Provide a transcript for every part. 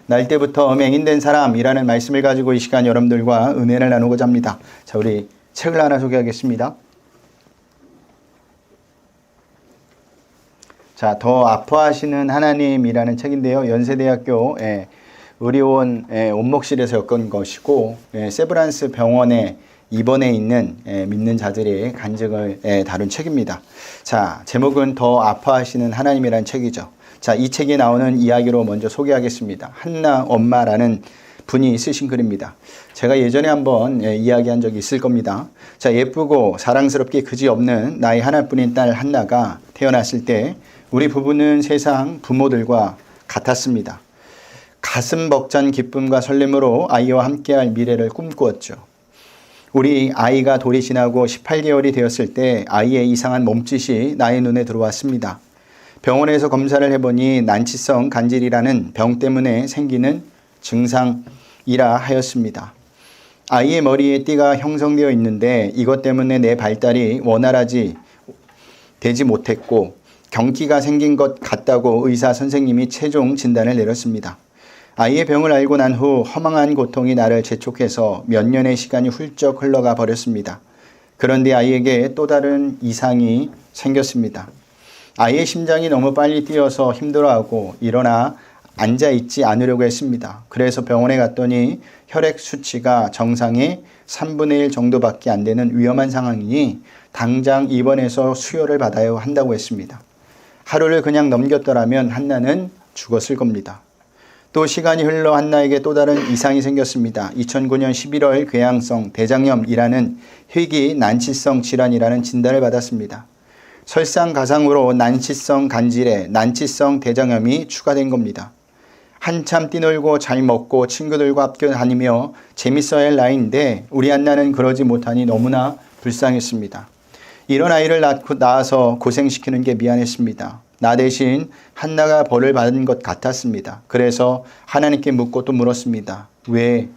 날 때부터 맹인된 사람이라는 말씀을 가지고 이 시간 여러분들과 은혜를 나누고자 합니다. 자, 우리 책을 하나 소개하겠습니다. 자, 더 아파하시는 하나님이라는 책인데요. 연세대학교 의료원 원목실에서 엮은 것이고, 세브란스 병원에 입원해 있는 믿는 자들의 간증을 다룬 책입니다. 자, 제목은 더 아파하시는 하나님이라는 책이죠. 자, 이 책에 나오는 이야기로 먼저 소개하겠습니다. 한나 엄마라는 분이 쓰신 글입니다. 제가 예전에 한번 이야기한 적이 있을 겁니다. 자, 예쁘고 사랑스럽게 그지없는 나의 하나뿐인 딸 한나가 태어났을 때 우리 부부는 세상 부모들과 같았습니다. 가슴 벅찬 기쁨과 설렘으로 아이와 함께할 미래를 꿈꾸었죠. 우리 아이가 돌이 지나고 18개월이 되었을 때 아이의 이상한 몸짓이 나의 눈에 들어왔습니다. 병원에서 검사를 해보니 난치성 간질이라는 병 때문에 생기는 증상이라 하였습니다. 아이의 머리에 띠가 형성되어 있는데 이것 때문에 내 발달이 원활하지 되지 못했고 경기가 생긴 것 같다고 의사 선생님이 최종 진단을 내렸습니다. 아이의 병을 알고 난 후 허망한 고통이 나를 재촉해서 몇 년의 시간이 훌쩍 흘러가 버렸습니다. 그런데 아이에게 또 다른 이상이 생겼습니다. 아이의 심장이 너무 빨리 뛰어서 힘들어하고 일어나 앉아있지 않으려고 했습니다. 그래서 병원에 갔더니 혈액 수치가 정상의 3분의 1 정도밖에 안 되는 위험한 상황이니 당장 입원해서 수혈을 받아야 한다고 했습니다. 하루를 그냥 넘겼더라면 한나는 죽었을 겁니다. 또 시간이 흘러 한나에게 또 다른 이상이 생겼습니다. 2009년 11월 궤양성 대장염이라는 희귀 난치성 질환이라는 진단을 받았습니다. 설상가상으로 난치성 간질에 난치성 대장염이 추가된 겁니다. 한참 뛰놀고 잘 먹고 친구들과 학교 다니며 재밌어야 할 나이인데 우리 한나는 그러지 못하니 너무나 불쌍했습니다. 이런 아이를 낳아서 고생시키는 게 미안했습니다. 나 대신 한나가 벌을 받은 것 같았습니다. 그래서 하나님께 묻고 또 물었습니다. 왜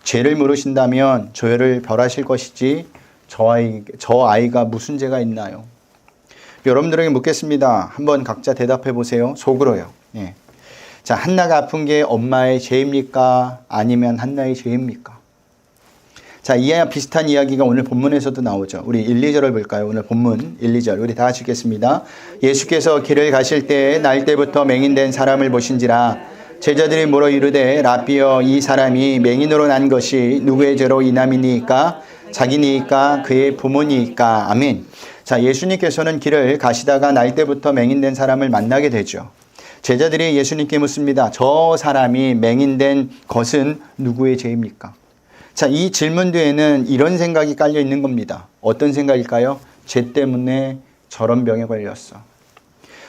죄를 물으신다면 저를 벌하실 것이지 저 아이가 무슨 죄가 있나요? 여러분들에게 묻겠습니다. 한번 각자 대답해 보세요. 속으로요. 자, 한나가 아픈 게 엄마의 죄입니까? 아니면 한나의 죄입니까? 자, 이와 비슷한 이야기가 오늘 본문에서도 나오죠. 우리 1, 2절을 볼까요? 오늘 본문 1, 2절 우리 다 같이 읽겠습니다. 예수께서 길을 가실 때 날 때부터 맹인된 사람을 보신지라 제자들이 물어 이르되 라삐여 이 사람이 맹인으로 난 것이 누구의 죄로 인함이니까 자기니까 그의 부모니까. 아멘. 자, 예수님께서는 길을 가시다가 날 때부터 맹인된 사람을 만나게 되죠. 제자들이 예수님께 묻습니다. 저 사람이 맹인된 것은 누구의 죄입니까? 자, 이 질문 뒤에는 이런 생각이 깔려 있는 겁니다. 어떤 생각일까요? 죄 때문에 저런 병에 걸렸어.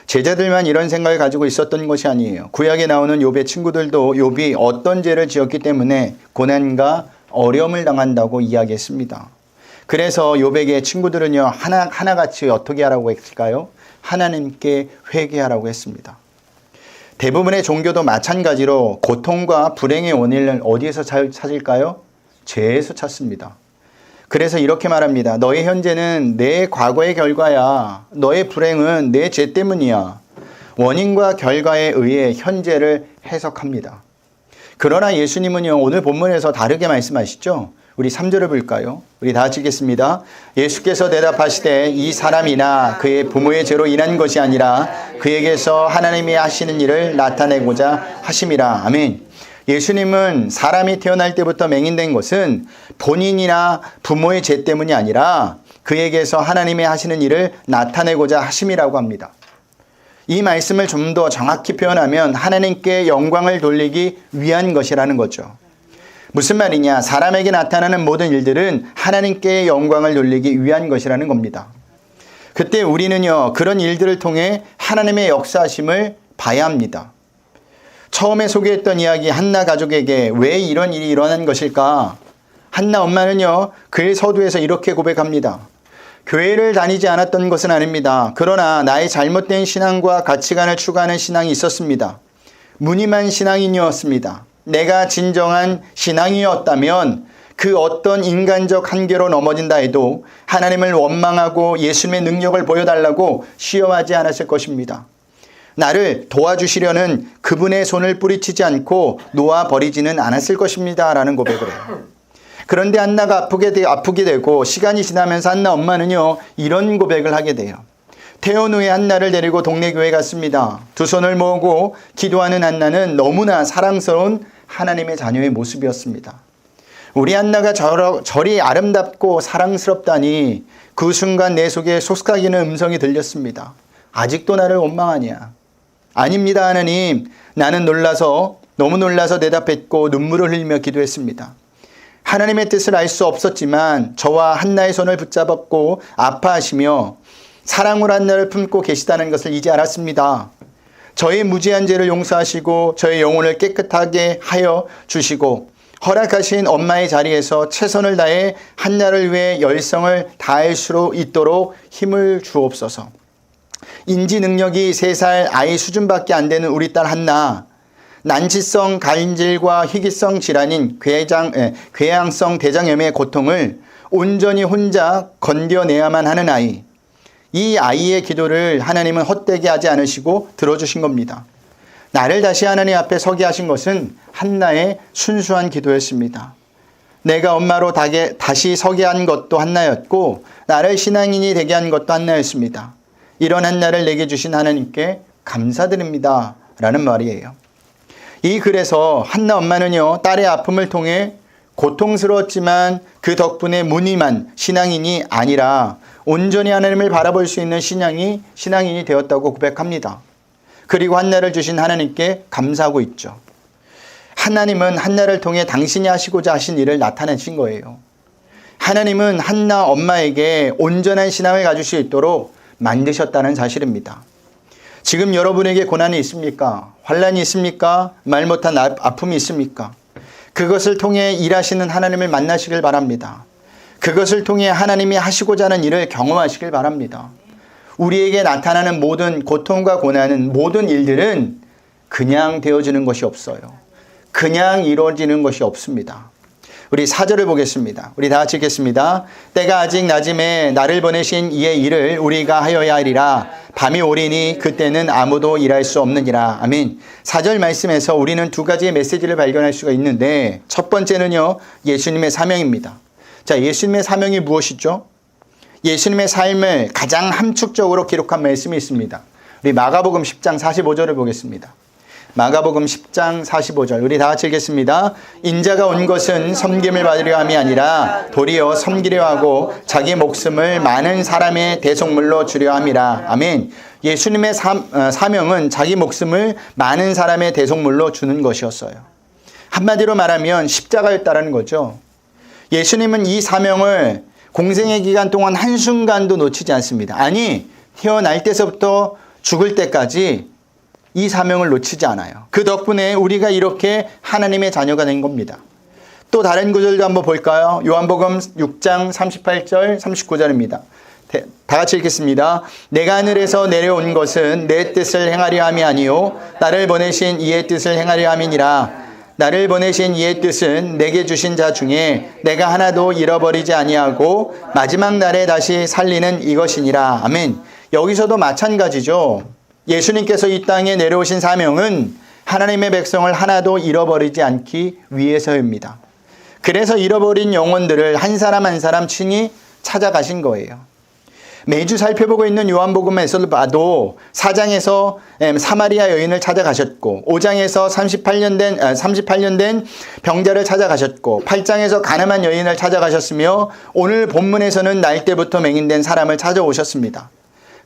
제자들만 이런 생각을 가지고 있었던 것이 아니에요. 구약에 나오는 욥의 친구들도 욥이 어떤 죄를 지었기 때문에 고난과 어려움을 당한다고 이야기했습니다. 그래서 욥에게 친구들은요 하나같이 어떻게 하라고 했을까요? 하나님께 회개하라고 했습니다. 대부분의 종교도 마찬가지로 고통과 불행의 원인을 어디에서 찾을까요? 죄에서 찾습니다. 그래서 이렇게 말합니다. 너의 현재는 내 과거의 결과야. 너의 불행은 내 죄 때문이야. 원인과 결과에 의해 현재를 해석합니다. 그러나 예수님은요 오늘 본문에서 다르게 말씀하시죠. 우리 3절을 볼까요? 우리 다 같이 읽겠습니다. 예수께서 대답하시되 이 사람이나 그의 부모의 죄로 인한 것이 아니라 그에게서 하나님이 하시는 일을 나타내고자 하심이라. 아멘. 예수님은 사람이 태어날 때부터 맹인된 것은 본인이나 부모의 죄 때문이 아니라 그에게서 하나님이 하시는 일을 나타내고자 하심이라고 합니다. 이 말씀을 좀 더 정확히 표현하면 하나님께 영광을 돌리기 위한 것이라는 거죠. 무슨 말이냐? 사람에게 나타나는 모든 일들은 하나님께 영광을 돌리기 위한 것이라는 겁니다. 그때 우리는요 그런 일들을 통해 하나님의 역사하심을 봐야 합니다. 처음에 소개했던 이야기 한나 가족에게 왜 이런 일이 일어난 것일까? 한나 엄마는요 그의 서두에서 이렇게 고백합니다. 교회를 다니지 않았던 것은 아닙니다. 그러나 나의 잘못된 신앙과 가치관을 추구하는 신앙이 있었습니다. 무늬만 신앙인이었습니다. 내가 진정한 신앙이었다면 그 어떤 인간적 한계로 넘어진다 해도 하나님을 원망하고 예수님의 능력을 보여달라고 시험하지 않았을 것입니다. 나를 도와주시려는 그분의 손을 뿌리치지 않고 놓아버리지는 않았을 것입니다. 라는 고백을 해요. 그런데 한나가 아프게 되고 시간이 지나면서 한나 엄마는요, 이런 고백을 하게 돼요. 퇴원 후에 한나를 데리고 동네 교회에 갔습니다. 두 손을 모으고 기도하는 한나는 너무나 사랑스러운 하나님의 자녀의 모습이었습니다. 우리 한나가 저리 아름답고 사랑스럽다니 그 순간 내 속에 속삭이는 음성이 들렸습니다. 아직도 나를 원망하냐? 아닙니다, 하나님. 나는 너무 놀라서 대답했고 눈물을 흘리며 기도했습니다. 하나님의 뜻을 알 수 없었지만 저와 한나의 손을 붙잡았고 아파하시며 사랑으로 한나를 품고 계시다는 것을 이제 알았습니다. 저의 무지한 죄를 용서하시고 저의 영혼을 깨끗하게 하여 주시고 허락하신 엄마의 자리에서 최선을 다해 한나를 위해 열성을 다할 수 있도록 힘을 주옵소서. 인지 능력이 3살 아이 수준밖에 안 되는 우리 딸 한나, 난치성 간질과 희귀성 질환인 궤양성 대장염의 고통을 온전히 혼자 건겨내야만 하는 아이, 이 아이의 기도를 하나님은 헛되게 하지 않으시고 들어주신 겁니다. 나를 다시 하나님 앞에 서게 하신 것은 한나의 순수한 기도였습니다. 내가 엄마로 다시 서게 한 것도 한나였고 나를 신앙인이 되게 한 것도 한나였습니다. 이런 한나를 내게 주신 하나님께 감사드립니다. 라는 말이에요. 이 글에서 한나 엄마는요, 딸의 아픔을 통해 고통스러웠지만 그 덕분에 무늬만 신앙인이 아니라 온전히 하나님을 바라볼 수 있는 신앙인이 되었다고 고백합니다. 그리고 한나를 주신 하나님께 감사하고 있죠. 하나님은 한나를 통해 당신이 하시고자 하신 일을 나타내신 거예요. 하나님은 한나 엄마에게 온전한 신앙을 가질 수 있도록 만드셨다는 사실입니다. 지금 여러분에게 고난이 있습니까? 환난이 있습니까? 말 못한 아픔이 있습니까? 그것을 통해 일하시는 하나님을 만나시길 바랍니다. 그것을 통해 하나님이 하시고자 하는 일을 경험하시길 바랍니다. 우리에게 나타나는 모든 고통과 고난은, 모든 일들은 그냥 되어지는 것이 없어요. 그냥 이루어지는 것이 없습니다. 우리 4절을 보겠습니다. 우리 다 같이 읽겠습니다. 때가 아직 낮음에 나를 보내신 이의 일을 우리가 하여야 하리라. 밤이 오리니 그때는 아무도 일할 수 없느니라. 아멘. 4절 말씀에서 우리는 두 가지의 메시지를 발견할 수가 있는데, 첫 번째는요, 예수님의 사명입니다. 자, 예수님의 사명이 무엇이죠? 예수님의 삶을 가장 함축적으로 기록한 말씀이 있습니다. 우리 마가복음 10장 45절을 보겠습니다. 마가복음 10장 45절 우리 다 같이 읽겠습니다. 인자가 온 것은 섬김을 받으려 함이 아니라 도리어 섬기려 하고 자기 목숨을 많은 사람의 대속물로 주려 함이라. 아멘. 예수님의 사명은 자기 목숨을 많은 사람의 대속물로 주는 것이었어요. 한마디로 말하면 십자가였다라는 거죠. 예수님은 이 사명을 공생의 기간 동안 한순간도 놓치지 않습니다. 아니, 태어날 때서부터 죽을 때까지 이 사명을 놓치지 않아요. 그 덕분에 우리가 이렇게 하나님의 자녀가 된 겁니다. 또 다른 구절도 한번 볼까요? 요한복음 6장 38절 39절입니다. 다 같이 읽겠습니다. 내가 하늘에서 내려온 것은 내 뜻을 행하려 함이 아니요 나를 보내신 이의 뜻을 행하려 함이니라. 나를 보내신 이의 뜻은 내게 주신 자 중에 내가 하나도 잃어버리지 아니하고 마지막 날에 다시 살리는 이것이니라. 아멘. 여기서도 마찬가지죠. 예수님께서 이 땅에 내려오신 사명은 하나님의 백성을 하나도 잃어버리지 않기 위해서입니다. 그래서 잃어버린 영혼들을 한 사람 한 사람 친히 찾아가신 거예요. 매주 살펴보고 있는 요한복음에서도 봐도 4장에서 사마리아 여인을 찾아가셨고 5장에서 38년 된 병자를 찾아가셨고 8장에서 가늠한 여인을 찾아가셨으며 오늘 본문에서는 날 때부터 맹인된 사람을 찾아오셨습니다.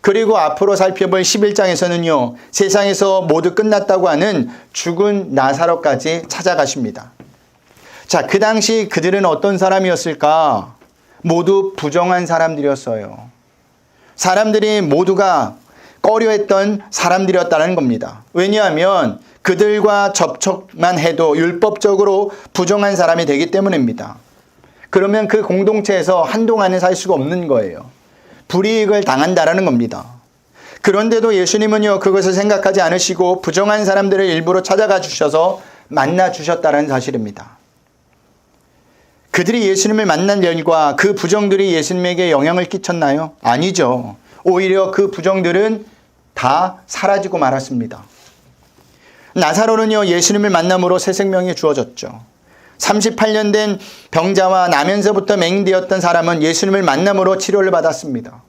그리고 앞으로 살펴볼 11장에서는요. 세상에서 모두 끝났다고 하는 죽은 나사로까지 찾아가십니다. 자, 그 당시 그들은 어떤 사람이었을까? 모두 부정한 사람들이었어요. 사람들이 모두가 꺼려했던 사람들이었다는 겁니다. 왜냐하면 그들과 접촉만 해도 율법적으로 부정한 사람이 되기 때문입니다. 그러면 그 공동체에서 한동안은 살 수가 없는 거예요. 불이익을 당한다라는 겁니다. 그런데도 예수님은요, 그것을 생각하지 않으시고 부정한 사람들을 일부러 찾아가 주셔서 만나 주셨다는 사실입니다. 그들이 예수님을 만난 결과 그 부정들이 예수님에게 영향을 끼쳤나요? 아니죠. 오히려 그 부정들은 다 사라지고 말았습니다. 나사로는요, 예수님을 만남으로 새 생명이 주어졌죠. 38년 된 병자와 나면서부터 맹인되었던 사람은 예수님을 만남으로 치료를 받았습니다.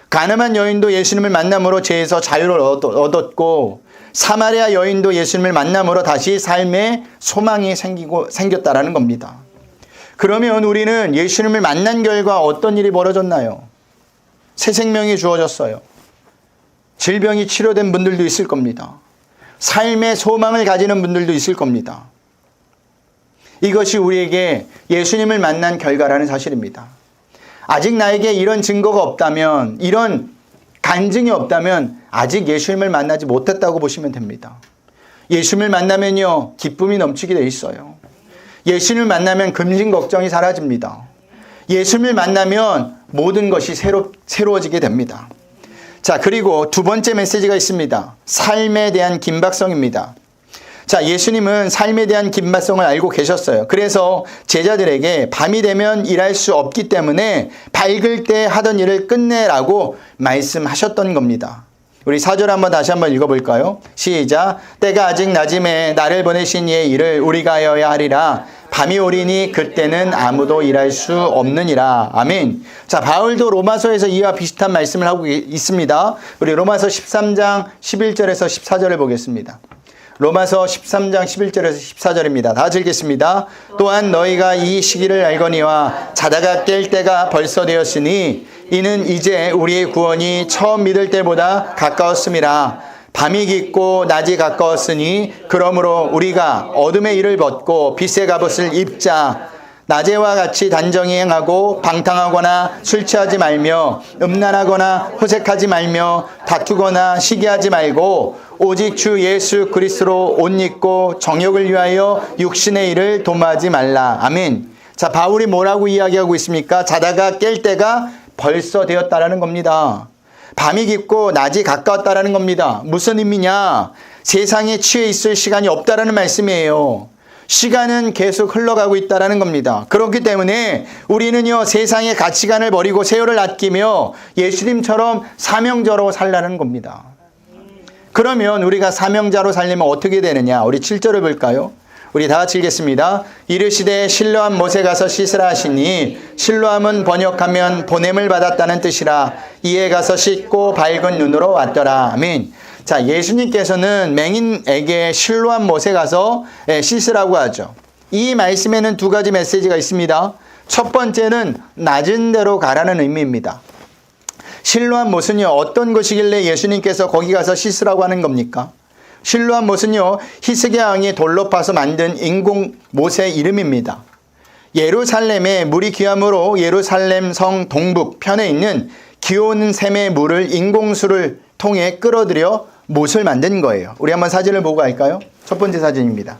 가늠한 여인도 예수님을 만남으로 죄에서 자유를 얻었고, 사마리아 여인도 예수님을 만남으로 다시 삶의 소망이 생겼다라는 겁니다. 그러면 우리는 예수님을 만난 결과 어떤 일이 벌어졌나요? 새 생명이 주어졌어요. 질병이 치료된 분들도 있을 겁니다. 삶의 소망을 가지는 분들도 있을 겁니다. 이것이 우리에게 예수님을 만난 결과라는 사실입니다. 아직 나에게 이런 증거가 없다면, 이런 간증이 없다면 아직 예수님을 만나지 못했다고 보시면 됩니다. 예수님을 만나면요, 기쁨이 넘치게 돼 있어요. 예수님을 만나면 근심 걱정이 사라집니다. 예수님을 만나면 모든 것이 새로워지게 됩니다. 자, 그리고 두 번째 메시지가 있습니다. 삶에 대한 긴박성입니다. 자, 예수님은 삶에 대한 긴박성을 알고 계셨어요. 그래서 제자들에게 밤이 되면 일할 수 없기 때문에 밝을 때 하던 일을 끝내라고 말씀하셨던 겁니다. 우리 4절 한번 다시 한번 읽어볼까요? 시작. 때가 아직 낮음에 나를 보내신 이의 일을 우리가 하여야 하리라. 밤이 오리니 그때는 아무도 일할 수 없느니라. 아멘. 자, 바울도 로마서에서 이와 비슷한 말씀을 하고 있습니다. 우리 로마서 13장 11절에서 14절을 보겠습니다. 로마서 13장 11절에서 14절입니다. 다 읽겠습니다. 또한 너희가 이 시기를 알거니와 자다가 깰 때가 벌써 되었으니 이는 이제 우리의 구원이 처음 믿을 때보다 가까웠음이라. 밤이 깊고 낮이 가까웠으니 그러므로 우리가 어둠의 일을 벗고 빛의 갑옷을 입자. 낮에와 같이 단정히 행하고 방탕하거나 술 취하지 말며 음란하거나 호색하지 말며 다투거나 시기하지 말고 오직 주 예수 그리스도로 옷 입고 정욕을 위하여 육신의 일을 도모하지 말라. 아멘. 자, 바울이 뭐라고 이야기하고 있습니까? 자다가 깰 때가 벌써 되었다라는 겁니다. 밤이 깊고 낮이 가까웠다라는 겁니다. 무슨 의미냐? 세상에 취해 있을 시간이 없다라는 말씀이에요. 시간은 계속 흘러가고 있다는 겁니다. 그렇기 때문에 우리는요, 세상의 가치관을 버리고 세월을 아끼며 예수님처럼 사명자로 살라는 겁니다. 그러면 우리가 사명자로 살려면 어떻게 되느냐? 우리 7절을 볼까요? 우리 다 같이 읽겠습니다. 이르시되 실로암 못에 가서 씻으라 하시니 실로암은 번역하면 보냄을 받았다는 뜻이라. 이에 가서 씻고 밝은 눈으로 왔더라. 아멘. 자, 예수님께서는 맹인에게 실로암 못에 가서 씻으라고 하죠. 이 말씀에는 두 가지 메시지가 있습니다. 첫 번째는 낮은 데로 가라는 의미입니다. 실로암 못은요, 어떤 것이길래 예수님께서 거기 가서 씻으라고 하는 겁니까? 실로암 못은요, 히스기야 왕이 돌로 파서 만든 인공 못의 이름입니다. 예루살렘에 물이 귀함으로 예루살렘 성 동북 편에 있는 기온 샘의 물을 인공수를 통해 끌어들여 못을 만든 거예요. 우리 한번 사진을 보고 갈까요? 첫 번째 사진입니다.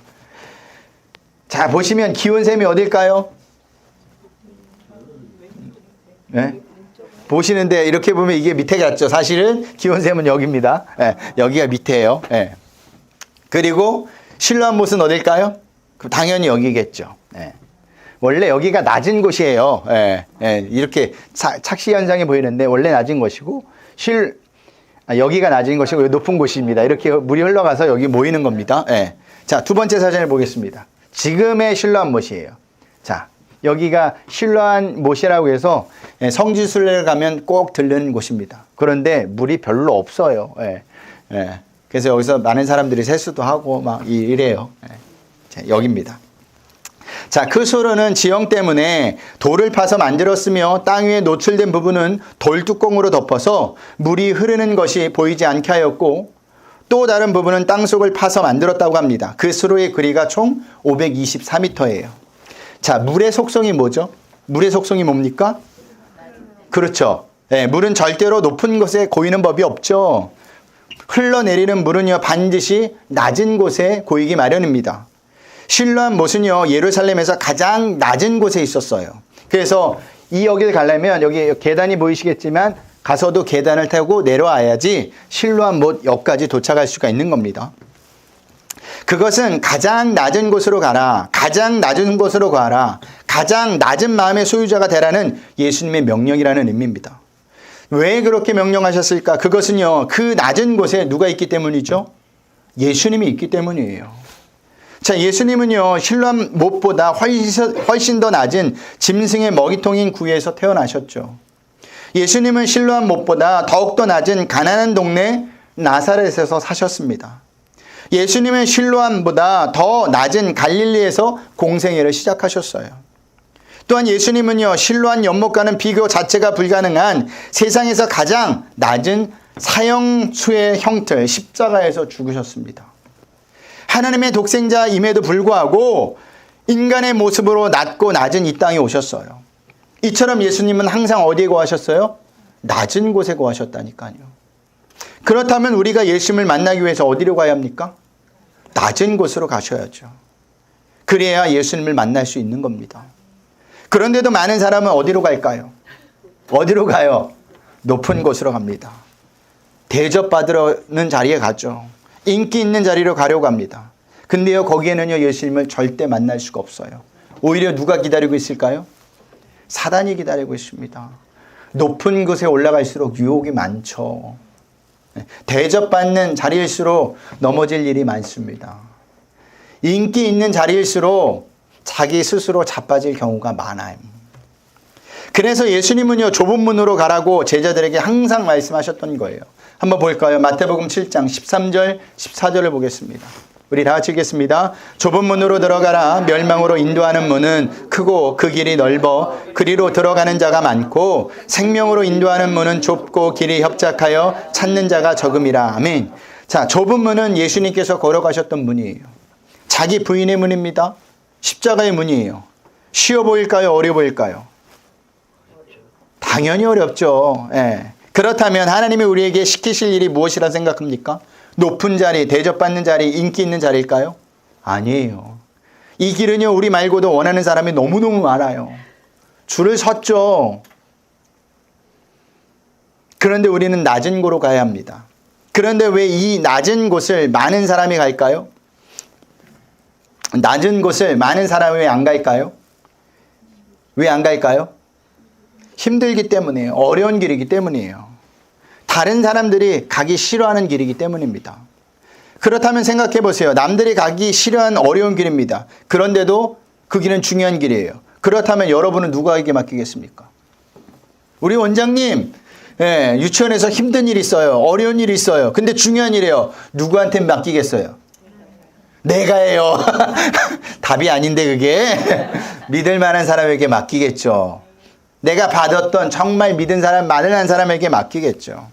자, 보시면 기온샘이 어딜까요? 네? 보시는데 이렇게 보면 이게 밑에 같죠. 사실은 기온샘은 여기입니다. 네, 여기가 밑에예요. 네. 그리고 실로암 못은 어딜까요? 당연히 여기겠죠. 네. 원래 여기가 낮은 곳이에요. 이렇게 착시 현상이 보이는데 원래 낮은 곳이고 여기가 낮은 곳이고 높은 곳입니다. 이렇게 물이 흘러가서 여기 모이는 겁니다. 자, 두 번째 사진을 보겠습니다. 지금의 실로암 못이에요. 자, 여기가 실로암 못이라고 해서 성지순례를 가면 꼭 들르는 곳입니다. 그런데 물이 별로 없어요. 그래서 여기서 많은 사람들이 세수도 하고 막 이래요. 자, 여기입니다. 자, 그 수로는 지형 때문에 돌을 파서 만들었으며 땅 위에 노출된 부분은 돌뚜껑으로 덮어서 물이 흐르는 것이 보이지 않게 하였고 또 다른 부분은 땅속을 파서 만들었다고 합니다. 그 수로의 거리가 총 524m예요. 자, 물의 속성이 뭐죠? 물의 속성이 뭡니까? 그렇죠. 물은 절대로 높은 곳에 고이는 법이 없죠. 흘러내리는 물은요, 반드시 낮은 곳에 고이기 마련입니다. 실로암 못은요, 예루살렘에서 가장 낮은 곳에 있었어요. 그래서 이 여기를 가려면 여기 계단이 보이시겠지만 가서도 계단을 타고 내려와야지 실로암 못 역까지 도착할 수가 있는 겁니다. 그것은 가장 낮은 곳으로 가라, 가장 낮은 곳으로 가라, 가장 낮은 마음의 소유자가 되라는 예수님의 명령이라는 의미입니다. 왜 그렇게 명령하셨을까? 그것은요, 그 낮은 곳에 누가 있기 때문이죠? 예수님이 있기 때문이에요. 자, 예수님은요, 실로암 못보다 훨씬 더 낮은 짐승의 먹이통인 구에서 태어나셨죠. 예수님은 실로암 못보다 더욱더 낮은 가난한 동네 나사렛에서 사셨습니다. 예수님은 실로암보다 더 낮은 갈릴리에서 공생애를 시작하셨어요. 또한 예수님은요, 실로암 연못과는 비교 자체가 불가능한 세상에서 가장 낮은 사형수의 형틀 십자가에서 죽으셨습니다. 하나님의 독생자임에도 불구하고 인간의 모습으로 낮고 낮은 이 땅에 오셨어요. 이처럼 예수님은 항상 어디에 거하셨어요? 낮은 곳에 거하셨다니까요. 그렇다면 우리가 예수님을 만나기 위해서 어디로 가야 합니까? 낮은 곳으로 가셔야죠. 그래야 예수님을 만날 수 있는 겁니다. 그런데도 많은 사람은 어디로 갈까요? 어디로 가요? 높은 곳으로 갑니다. 대접받으려는 자리에 가죠. 인기 있는 자리로 가려고 합니다. 근데요, 거기에는요, 예수님을 절대 만날 수가 없어요. 오히려 누가 기다리고 있을까요? 사단이 기다리고 있습니다. 높은 곳에 올라갈수록 유혹이 많죠. 대접받는 자리일수록 넘어질 일이 많습니다. 인기 있는 자리일수록 자기 스스로 자빠질 경우가 많아요. 그래서 예수님은요, 좁은 문으로 가라고 제자들에게 항상 말씀하셨던 거예요. 한번 볼까요? 마태복음 7장 13절, 14절을 보겠습니다. 우리 다 같이 읽겠습니다. 좁은 문으로 들어가라. 멸망으로 인도하는 문은 크고 그 길이 넓어 그리로 들어가는 자가 많고 생명으로 인도하는 문은 좁고 길이 협착하여 찾는 자가 적음이라. 아멘. 자, 좁은 문은 예수님께서 걸어가셨던 문이에요. 자기 부인의 문입니다. 십자가의 문이에요. 쉬워 보일까요? 어려 보일까요? 당연히 어렵죠. 예. 그렇다면 하나님이 우리에게 시키실 일이 무엇이라 생각합니까? 높은 자리, 대접받는 자리, 인기 있는 자리일까요? 아니에요. 이 길은요, 우리 말고도 원하는 사람이 너무너무 많아요. 줄을 섰죠. 그런데 우리는 낮은 곳으로 가야 합니다. 그런데 왜 이 낮은 곳을 많은 사람이 갈까요? 낮은 곳을 많은 사람이 왜 안 갈까요? 왜 안 갈까요? 힘들기 때문이에요. 어려운 길이기 때문이에요. 다른 사람들이 가기 싫어하는 길이기 때문입니다. 그렇다면 생각해 보세요. 남들이 가기 싫어하는 어려운 길입니다. 그런데도 그 길은 중요한 길이에요. 그렇다면 여러분은 누구에게 맡기겠습니까? 우리 원장님, 예, 유치원에서 힘든 일 있어요. 어려운 일 있어요. 근데 중요한 일이에요. 누구한테 맡기겠어요? 내가 해요. 답이 아닌데 그게. 믿을 만한 사람에게 맡기겠죠. 내가 받았던 정말 믿은 사람, 많은 사람에게 맡기겠죠.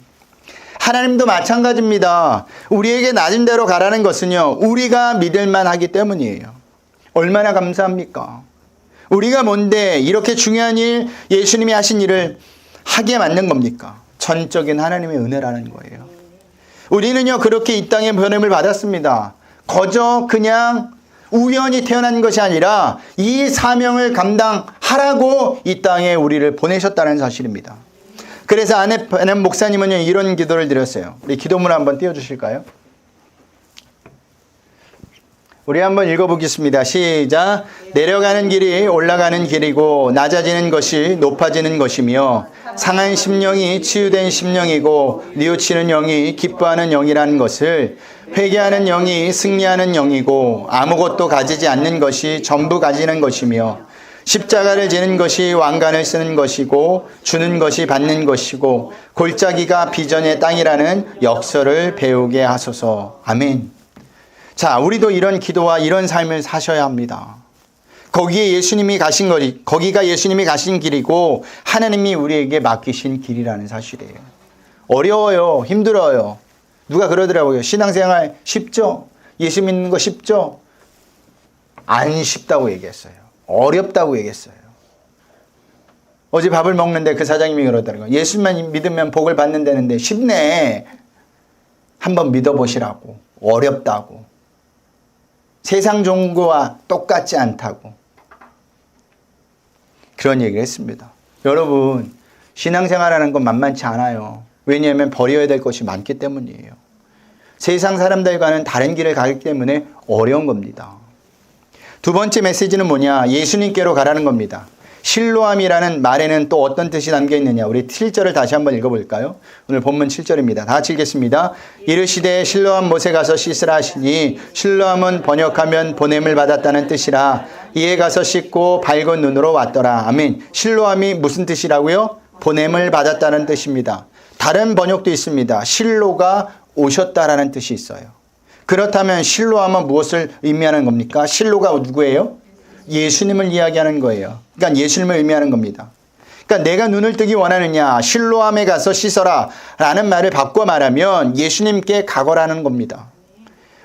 하나님도 마찬가지입니다. 우리에게 낮은 데로 가라는 것은요, 우리가 믿을만 하기 때문이에요. 얼마나 감사합니까? 우리가 뭔데 이렇게 중요한 일, 예수님이 하신 일을 하게 만든 겁니까? 전적인 하나님의 은혜라는 거예요. 우리는요, 그렇게 이 땅에 변함을 받았습니다. 거저 그냥 우연히 태어난 것이 아니라 이 사명을 감당하라고 이 땅에 우리를 보내셨다는 사실입니다. 그래서 아내 목사님은요, 이런 기도를 드렸어요. 우리 기도문 한번 띄워주실까요? 우리 한번 읽어보겠습니다. 시작. 내려가는 길이 올라가는 길이고 낮아지는 것이 높아지는 것이며 상한 심령이 치유된 심령이고 뉘우치는 영이 기뻐하는 영이라는 것을 회개하는 영이 승리하는 영이고 아무것도 가지지 않는 것이 전부 가지는 것이며 십자가를 지는 것이 왕관을 쓰는 것이고 주는 것이 받는 것이고 골짜기가 비전의 땅이라는 역설을 배우게 하소서. 아멘. 자, 우리도 이런 기도와 이런 삶을 사셔야 합니다. 거기에 예수님이 가신 거리, 거기가 예수님이 가신 길이고 하나님이 우리에게 맡기신 길이라는 사실이에요. 어려워요. 힘들어요. 누가 그러더라고요. 신앙생활 쉽죠? 예수 믿는 거 쉽죠? 안 쉽다고 얘기했어요. 어렵다고 얘기했어요. 어제 밥을 먹는데 그 사장님이 그러더라고요. 예수만 믿으면 복을 받는다는데 쉽네. 한번 믿어보시라고. 어렵다고. 세상 종교와 똑같지 않다고. 그런 얘기를 했습니다. 여러분, 신앙생활하는 건 만만치 않아요. 왜냐하면 버려야 될 것이 많기 때문이에요. 세상 사람들과는 다른 길을 가기 때문에 어려운 겁니다. 두 번째 메시지는 뭐냐? 예수님께로 가라는 겁니다. 실로암이라는 말에는 또 어떤 뜻이 담겨 있느냐. 우리 7절을 다시 한번 읽어볼까요? 오늘 본문 7절입니다. 다 같이 읽겠습니다. 이르시되 실로암 못에 가서 씻으라 하시니 실로암은 번역하면 보냄을 받았다는 뜻이라. 이에 가서 씻고 밝은 눈으로 왔더라. 아멘. 실로암이 무슨 뜻이라고요? 보냄을 받았다는 뜻입니다. 다른 번역도 있습니다. 실로가 오셨다라는 뜻이 있어요. 그렇다면 실로암은 무엇을 의미하는 겁니까? 실로가 누구예요? 예수님을 이야기하는 거예요. 그러니까 예수님을 의미하는 겁니다. 그러니까 내가 눈을 뜨기 원하느냐, 실로암에 가서 씻어라 라는 말을 바꿔 말하면 예수님께 가거라는 겁니다.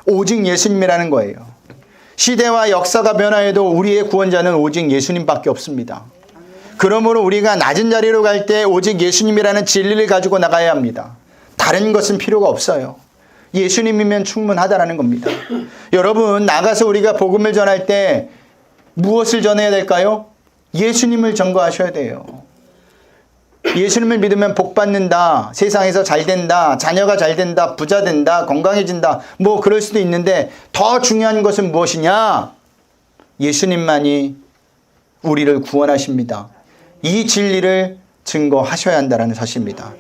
오직 예수님이라는 거예요. 시대와 역사가 변화해도 우리의 구원자는 오직 예수님밖에 없습니다. 그러므로 우리가 낮은 자리로 갈 때 오직 예수님이라는 진리를 가지고 나가야 합니다. 다른 것은 필요가 없어요. 예수님이면 충분하다라는 겁니다. 여러분, 나가서 우리가 복음을 전할 때 무엇을 전해야 될까요? 예수님을 전거하셔야 돼요. 예수님을 믿으면 복 받는다, 세상에서 잘 된다, 자녀가 잘 된다, 부자 된다, 건강해진다, 뭐 그럴 수도 있는데 더 중요한 것은 무엇이냐? 예수님만이 우리를 구원하십니다. 이 진리를 증거하셔야 한다는 사실입니다.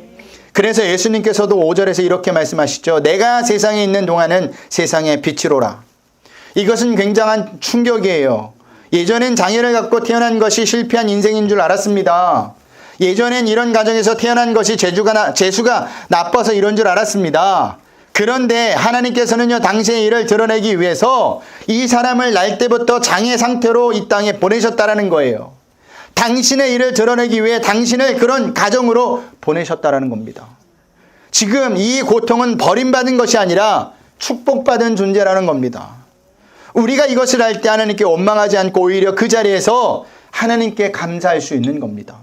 그래서 예수님께서도 5절에서 이렇게 말씀하시죠. 내가 세상에 있는 동안은 세상의 빛이로라. 이것은 굉장한 충격이에요. 예전엔 장애를 갖고 태어난 것이 실패한 인생인 줄 알았습니다. 예전엔 이런 가정에서 태어난 것이 재수가 나빠서 이런 줄 알았습니다. 그런데 하나님께서는요, 당신의 일을 드러내기 위해서 이 사람을 날 때부터 장애 상태로 이 땅에 보내셨다라는 거예요. 당신의 일을 드러내기 위해 당신을 그런 가정으로 보내셨다라는 겁니다. 지금 이 고통은 버림받은 것이 아니라 축복받은 존재라는 겁니다. 우리가 이것을 할 때 하나님께 원망하지 않고 오히려 그 자리에서 하나님께 감사할 수 있는 겁니다.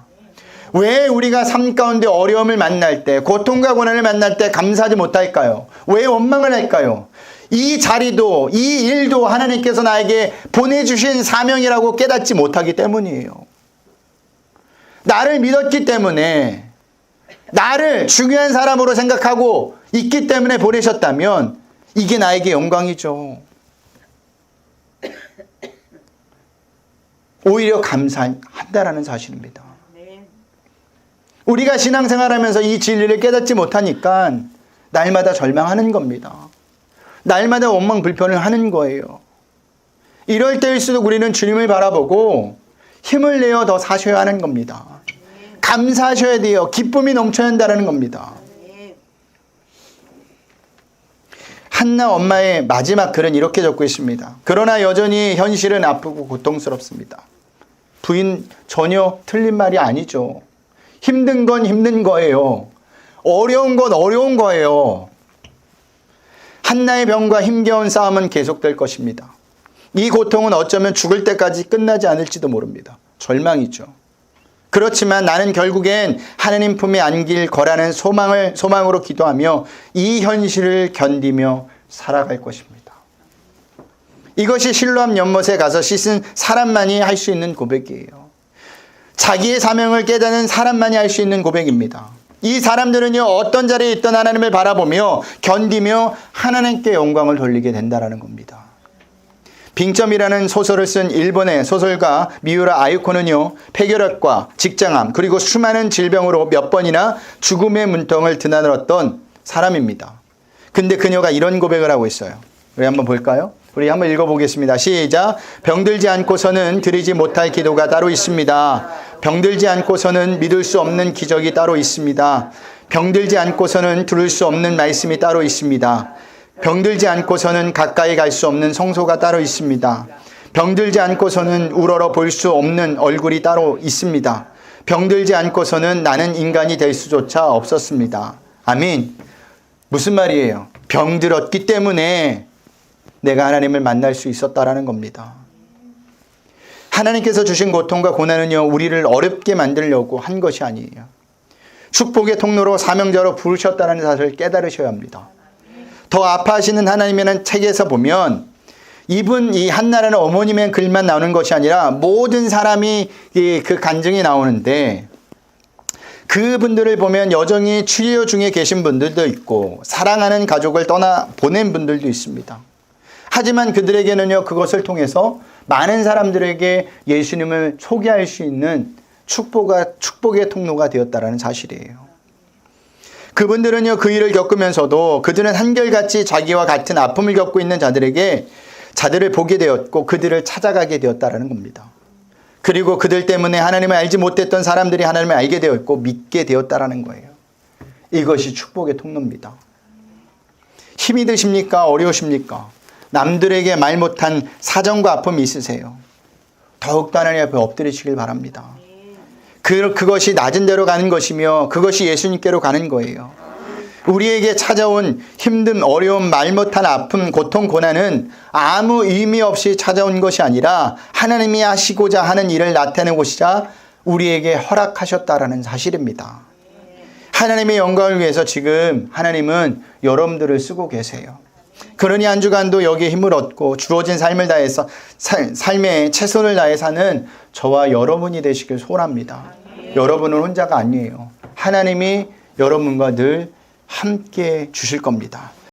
왜 우리가 삶 가운데 어려움을 만날 때, 고통과 고난을 만날 때 감사하지 못할까요? 왜 원망을 할까요? 이 자리도, 이 일도 하나님께서 나에게 보내주신 사명이라고 깨닫지 못하기 때문이에요. 나를 믿었기 때문에, 나를 중요한 사람으로 생각하고 있기 때문에 보내셨다면 이게 나에게 영광이죠. 오히려 감사한다라는 사실입니다. 우리가 신앙생활하면서 이 진리를 깨닫지 못하니까 날마다 절망하는 겁니다. 날마다 원망 불편을 하는 거예요. 이럴 때일수록 우리는 주님을 바라보고 힘을 내어 더 사셔야 하는 겁니다. 감사하셔야 돼요. 기쁨이 넘쳐야 한다는 겁니다. 한나 엄마의 마지막 글은 이렇게 적고 있습니다. 그러나 여전히 현실은 아프고 고통스럽습니다. 부인 전혀 틀린 말이 아니죠. 힘든 건 힘든 거예요. 어려운 건 어려운 거예요. 한나의 병과 힘겨운 싸움은 계속될 것입니다. 이 고통은 어쩌면 죽을 때까지 끝나지 않을지도 모릅니다. 절망이죠. 그렇지만 나는 결국엔 하나님 품에 안길 거라는 소망으로 기도하며 이 현실을 견디며 살아갈 것입니다. 이것이 실로암 연못에 가서 씻은 사람만이 할 수 있는 고백이에요. 자기의 사명을 깨닫는 사람만이 할 수 있는 고백입니다. 이 사람들은요, 어떤 자리에 있던 하나님을 바라보며 견디며 하나님께 영광을 돌리게 된다는 겁니다. 빙점이라는 소설을 쓴 일본의 소설가 미우라 아유코는요, 폐결핵과 직장암 그리고 수많은 질병으로 몇 번이나 죽음의 문턱을 드나들었던 사람입니다. 근데 그녀가 이런 고백을 하고 있어요. 우리 한번 볼까요? 우리 한번 읽어보겠습니다. 시작. 병들지 않고서는 드리지 못할 기도가 따로 있습니다. 병들지 않고서는 믿을 수 없는 기적이 따로 있습니다. 병들지 않고서는 들을 수 없는 말씀이 따로 있습니다. 병들지 않고서는 가까이 갈 수 없는 성소가 따로 있습니다. 병들지 않고서는 우러러 볼 수 없는 얼굴이 따로 있습니다. 병들지 않고서는 나는 인간이 될 수조차 없었습니다. 아멘. 무슨 말이에요? 병들었기 때문에 내가 하나님을 만날 수 있었다라는 겁니다. 하나님께서 주신 고통과 고난은요, 우리를 어렵게 만들려고 한 것이 아니에요. 축복의 통로로 사명자로 부르셨다는 사실을 깨달으셔야 합니다. 더 아파하시는 하나님이라는 책에서 보면 이 한나라는 어머님의 글만 나오는 것이 아니라 모든 사람이 그 간증이 나오는데 그분들을 보면 여전히 치료 중에 계신 분들도 있고 사랑하는 가족을 떠나 보낸 분들도 있습니다. 하지만 그들에게는요, 그것을 통해서 많은 사람들에게 예수님을 소개할 수 있는 축복의 통로가 되었다라는 사실이에요. 그분들은요, 그 일을 겪으면서도 그들은 한결같이 자기와 같은 아픔을 겪고 있는 자들을 보게 되었고 그들을 찾아가게 되었다라는 겁니다. 그리고 그들 때문에 하나님을 알지 못했던 사람들이 하나님을 알게 되었고 믿게 되었다라는 거예요. 이것이 축복의 통로입니다. 힘이 드십니까? 어려우십니까? 남들에게 말 못한 사정과 아픔이 있으세요. 더욱더 하나님 앞에 엎드리시길 바랍니다. 그것이 낮은 데로 가는 것이며 그것이 예수님께로 가는 거예요. 우리에게 찾아온 힘듦, 어려움, 말 못한 아픔, 고통, 고난은 아무 의미 없이 찾아온 것이 아니라 하나님이 하시고자 하는 일을 나타내고자 우리에게 허락하셨다라는 사실입니다. 하나님의 영광을 위해서 지금 하나님은 여러분들을 쓰고 계세요. 그러니 한 주간도 여기에 힘을 얻고 주어진 삶을 다해서 삶에 최선을 다해 사는 저와 여러분이 되시길 소원합니다. 여러분은 혼자가 아니에요. 하나님이 여러분과 늘 함께 주실 겁니다.